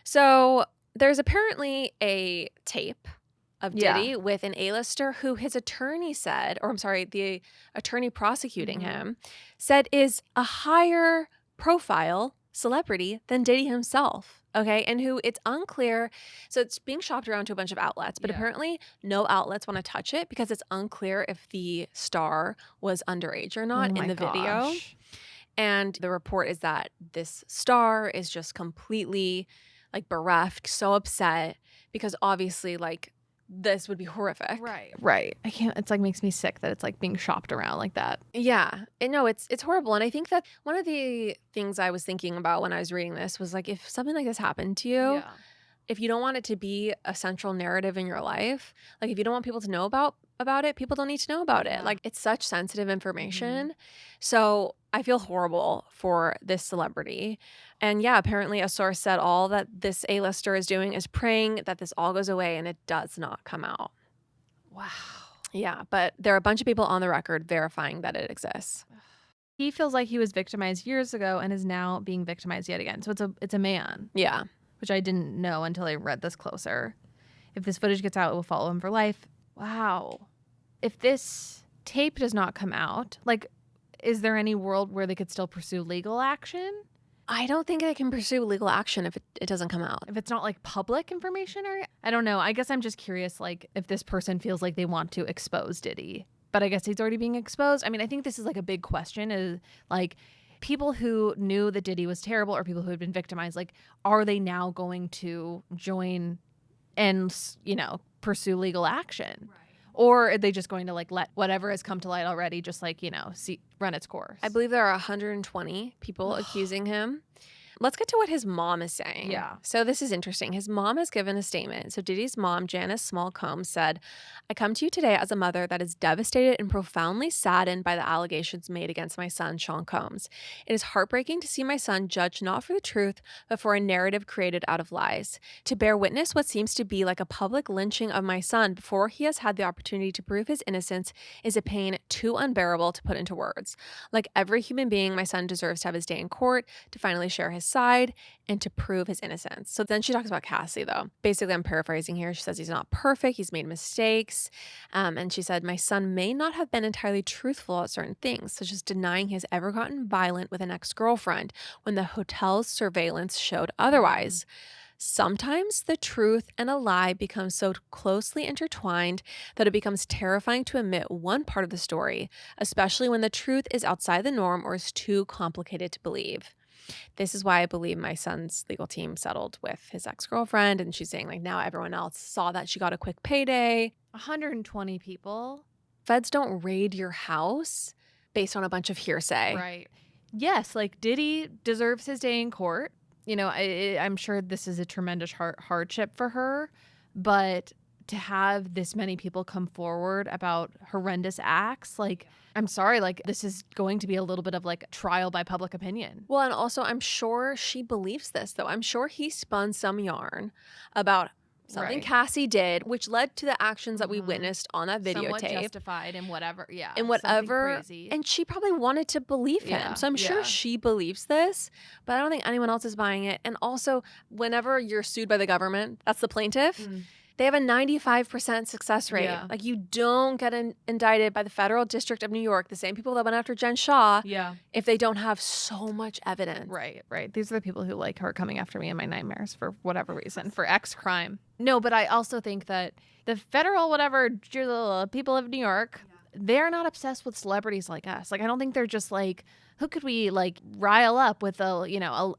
So there's apparently a tape of Yeah. Diddy with an A-lister who his attorney said, or I'm sorry, the attorney prosecuting him said is a higher profile celebrity than Diddy himself. Okay. And who it's unclear. So it's being shopped around to a bunch of outlets, but apparently no outlets want to touch it because it's unclear if the star was underage or not in the video. And the report is that this star is just completely like bereft, so upset because obviously like this would be horrific. Right. I can't. It's like makes me sick that it's like being shopped around like that. Yeah. And no, it's horrible. And I think that one of the things I was thinking about when I was reading this was like if something like this happened to you, if you don't want it to be a central narrative in your life, like if you don't want people to know about it, people don't need to know about it. Like it's such sensitive information. So I feel horrible for this celebrity. And yeah, apparently a source said all that this A-lister is doing is praying that this all goes away and it does not come out. Wow. Yeah, but there are a bunch of people on the record verifying that it exists. He feels like he was victimized years ago and is now being victimized yet again. So it's a man. Yeah. Which I didn't know until I read this closer. If this footage gets out, it will follow him for life. Wow. If this tape does not come out, like, is there any world where they could still pursue legal action? I don't think they can pursue legal action if it doesn't come out. If it's not like public information or I don't know. I guess I'm just curious, like, if this person feels like they want to expose Diddy. But I guess he's already being exposed. I mean, I think this is like a big question is like people who knew that Diddy was terrible or people who had been victimized, like, are they now going to join and, you know, pursue legal action? Right. Or are they just going to like let whatever has come to light already just like, you know, run its course? I believe there are 120 people accusing him. Let's get to what his mom is saying. Yeah. So this is interesting. His mom has given a statement. So Diddy's mom, Janice Small Combs, said, I come to you today as a mother that is devastated and profoundly saddened by the allegations made against my son, Sean Combs. It is heartbreaking to see my son judged not for the truth, but for a narrative created out of lies. To bear witness what seems to be like a public lynching of my son before he has had the opportunity to prove his innocence is a pain too unbearable to put into words. Like every human being, my son deserves to have his day in court, to finally share his side and to prove his innocence. So then she talks about Cassie though. Basically, I'm paraphrasing here. She says he's not perfect. He's made mistakes. And she said, my son may not have been entirely truthful at certain things, such as denying he has ever gotten violent with an ex-girlfriend when the hotel's surveillance showed otherwise. Sometimes the truth and a lie become so closely intertwined that it becomes terrifying to admit one part of the story, especially when the truth is outside the norm or is too complicated to believe. This is why I believe my son's legal team settled with his ex-girlfriend. And she's saying like now everyone else saw that she got a quick payday. 120 people. Feds don't raid your house based on a bunch of hearsay. Right. Yes, like Diddy deserves his day in court. You know, I'm sure this is a tremendous hardship for her. But to have this many people come forward about horrendous acts, like, I'm sorry, like, this is going to be a little bit of like trial by public opinion. Well, and also I'm sure she believes this, though. I'm sure he spun some yarn about something Cassie did, which led to the actions that we witnessed on that videotape. Somewhat justified in whatever, in whatever. Crazy. And she probably wanted to believe him. So I'm sure she believes this, but I don't think anyone else is buying it. And also, whenever you're sued by the government, that's the plaintiff. They have a 95% success rate. Yeah. Like, you don't get indicted by the Federal District of New York, the same people that went after Jen Shah, if they don't have so much evidence. Right. These are the people who like are coming after me in my nightmares for whatever reason, for X crime. No, but I also think that the federal people of New York, they're not obsessed with celebrities like us. Like, I don't think they're just like, who could we like rile up with a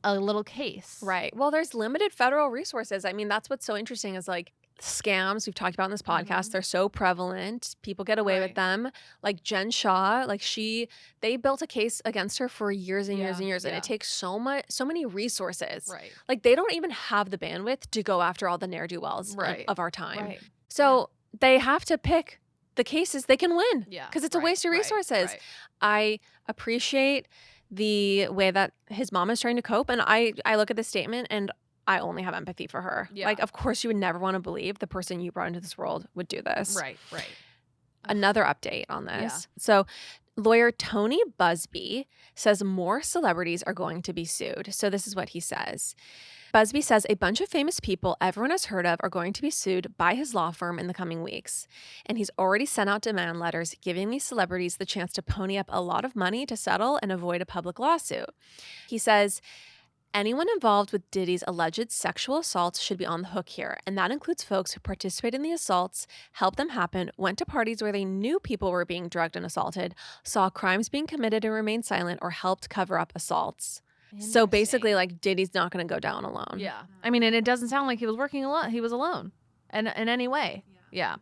little case? Right. Well, there's limited federal resources. I mean, that's what's so interesting is like, scams we've talked about in this podcast, they're so prevalent. People get away with them. Like Jen Shah, like they built a case against her for years and years and years. And it takes so many resources. Right. Like they don't even have the bandwidth to go after all the ne'er-do-wells of our time. Right. So they have to pick the cases they can win. Yeah. Because it's a waste of resources. Right. I appreciate the way that his mom is trying to cope. And I look at this statement and I only have empathy for her. Yeah. Like, of course, you would never want to believe the person you brought into this world would do this. Right. Another update on this. So Lawyer Tony Busby says more celebrities are going to be sued. So this is what he says. Busby says a bunch of famous people everyone has heard of are going to be sued by his law firm in the coming weeks. And he's already sent out demand letters giving these celebrities the chance to pony up a lot of money to settle and avoid a public lawsuit. He says, anyone involved with Diddy's alleged sexual assaults should be on the hook here, and that includes folks who participated in the assaults, helped them happen, went to parties where they knew people were being drugged and assaulted, saw crimes being committed and remained silent, or helped cover up assaults. So basically, like, Diddy's not going to go down alone. Yeah. I mean, and it doesn't sound like he was working alone. He was alone in any way. Yeah.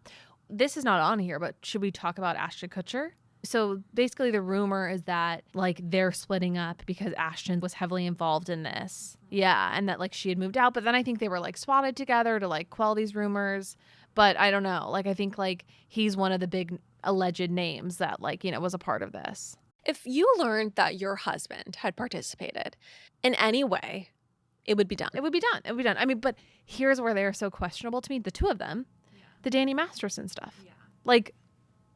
This is not on here, but should we talk about Ashton Kutcher? So basically the rumor is that like they're splitting up because Ashton was heavily involved in this. Yeah. And that like she had moved out. But then I think they were like swatted together to like quell these rumors. But I don't know. Like I think like he's one of the big alleged names that like, you know, was a part of this. If you learned that your husband had participated in any way, it would be done. It would be done. It would be done. I mean, but here's where they're so questionable to me. The two of them, the Danny Masterson stuff. Yeah. Like,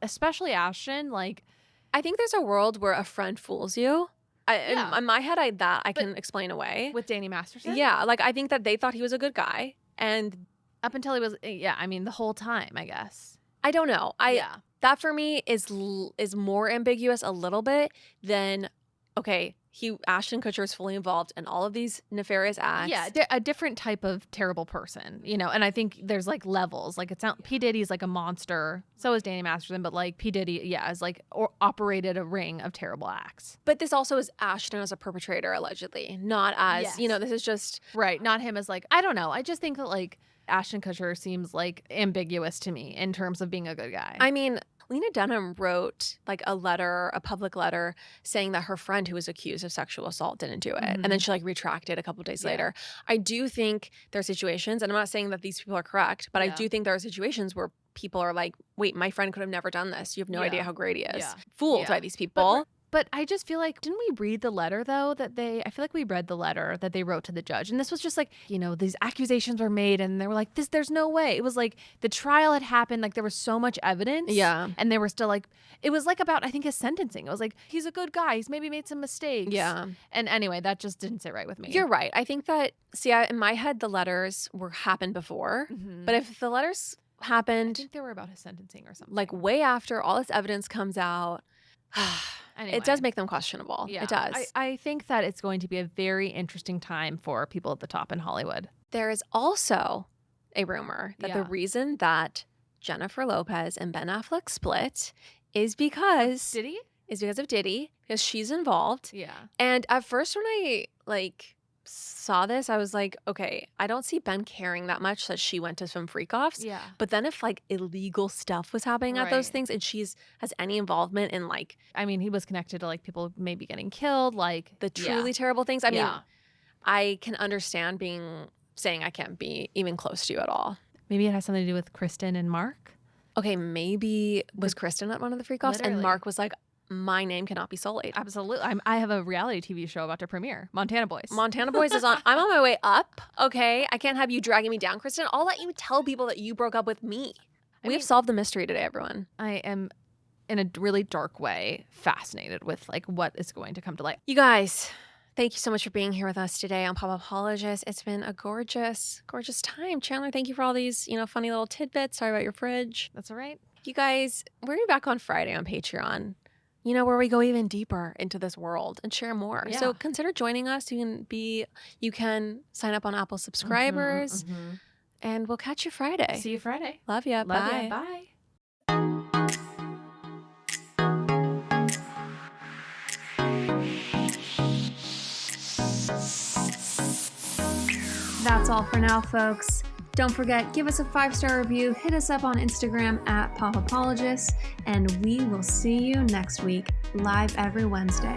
especially Ashton, like, I think there's a world where a friend fools you. In my head, I can explain away. With Danny Masterson? Yeah, like I think that they thought he was a good guy. And up until he was, I mean, the whole time, I guess. I don't know. That for me is more ambiguous a little bit than, okay, Ashton Kutcher is fully involved in all of these nefarious acts. Yeah, a different type of terrible person, you know. And I think there's like levels. Like it's not P Diddy's like a monster. So is Danny Masterson, but like P Diddy, is like operated a ring of terrible acts. But this also is Ashton as a perpetrator allegedly, not as this is just right. Not him as like I don't know. I just think that like Ashton Kutcher seems like ambiguous to me in terms of being a good guy. I mean, Lena Dunham wrote like a public letter saying that her friend who was accused of sexual assault didn't do it. Mm-hmm. And then she like retracted a couple of days later. I do think there are situations, and I'm not saying that these people are correct, but I do think there are situations where people are like, wait, my friend could have never done this. You have no idea how great he is. Fooled by these people. But I just feel like, didn't we read the letter though I feel like we read the letter that they wrote to the judge. And this was just like, you know, these accusations were made and they were like, there's no way. It was like the trial had happened. Like there was so much evidence. Yeah. And they were still like, it was like about, I think his sentencing. It was like, he's a good guy. He's maybe made some mistakes. Yeah. And anyway, that just didn't sit right with me. You're right. I think that, in my head, the letters happened before. Mm-hmm. But if the letters happened. I think they were about his sentencing or something. Like way after all this evidence comes out. Anyway. It does make them questionable. Yeah, it does. I think that it's going to be a very interesting time for people at the top in Hollywood. There is also a rumor that the reason that Jennifer Lopez and Ben Affleck split is because Diddy? Is because of Diddy, because she's involved. Yeah. And at first when I saw this, I was like, okay, I don't see Ben caring that much that she went to some freak-offs. Yeah. But then if like illegal stuff was happening at those things and has any involvement in like, I mean, he was connected to like people maybe getting killed, like the truly terrible things. I mean, I can understand saying I can't be even close to you at all. Maybe it has something to do with Kristin and Mark. Okay, maybe was Kristin at one of the freak-offs and Mark was like, my name cannot be sullied. Absolutely. I have a reality TV show about to premiere, Montana Boys. Montana Boys is on. I'm on my way up. Okay. I can't have you dragging me down, Kristen. I'll let you tell people that you broke up with me. We've solved the mystery today, everyone. I am, in a really dark way, fascinated with like what is going to come to light. You guys, thank you so much for being here with us today on Pop Apologist. It's been a gorgeous, gorgeous time. Chandler, thank you for all these, funny little tidbits. Sorry about your fridge. That's all right. You guys, we're going to be back on Friday on Patreon. Where we go even deeper into this world and share more. Yeah. So consider joining us. You can sign up on Apple subscribers. And we'll catch you Friday. See you Friday. Love ya. Bye. Bye. That's all for now, folks. Don't forget, give us a 5-star review, hit us up on Instagram at PopApologists, and we will see you next week, live every Wednesday.